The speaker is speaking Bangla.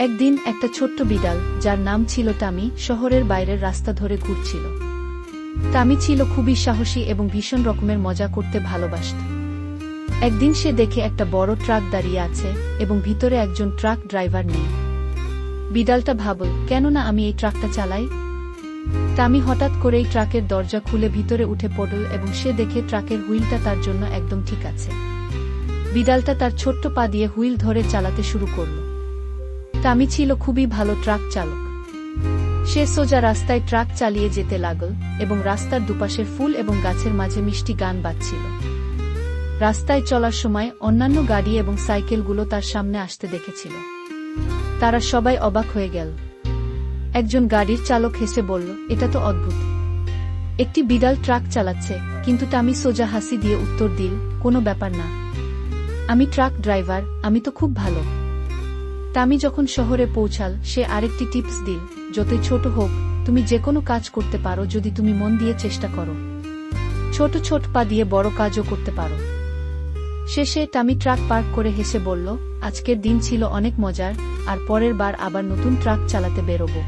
একদিন একটা ছোট্ট বিড়াল, যার নাম ছিল টামি, শহরের বাইরের রাস্তা ধরে ঘুরছিল। টামি ছিল খুবই সাহসী এবং ভীষণ রকমের মজা করতে ভালোবাসত। একদিন সে দেখে একটা বড় ট্রাক দাঁড়িয়ে আছে এবং ভিতরে একজন ট্রাক ড্রাইভার নেই। বিড়ালটা ভাবল, কেন না আমি এই ট্রাকটা চালাই। টামি হঠাৎ করেই ট্রাকের দরজা খুলে ভিতরে উঠে পড়ল এবং সে দেখে ট্রাকের হুইলটা তার জন্য একদম ঠিক আছে। বিড়ালটা তার ছোট্ট পা দিয়ে হুইল ধরে চালাতে শুরু করল। টামি ছিল খুবই ভালো ট্রাক চালক। সে সোজা রাস্তায় ট্রাক চালিয়ে যেতে লাগল এবং রাস্তার দুপাশের ফুল এবং গাছের মাঝে মিষ্টি গান বাজছিল। রাস্তায় চলার সময় অন্যান্য গাড়ি এবং সাইকেলগুলো তার সামনে আসতে দেখেছিল। তারা সবাই অবাক হয়ে গেল। একজন গাড়ির চালক হেসে বলল, এটা তো অদ্ভুত, একটি বিড়াল ট্রাক চালাচ্ছে। কিন্তু টামি সোজা হাসি দিয়ে উত্তর দিল, কোনো ব্যাপার না, আমি ট্রাক ড্রাইভার, আমি তো খুব ভালো। টামি যখন শহরে পৌঁছাল, সে আরেকটি টিপস দিল, যতই ছোট হোক, তুমি যে কোনো কাজ করতে পারো যদি তুমি মন দিয়ে চেষ্টা করো। ছোট ছোট পা দিয়ে বড় কাজও করতে পারো। শেষে টামি ট্রাক পার্ক করে হেসে বলল, আজকের দিন ছিল অনেক মজার, আর পরের বার আবার নতুন ট্রাক চালাতে বেরোবো।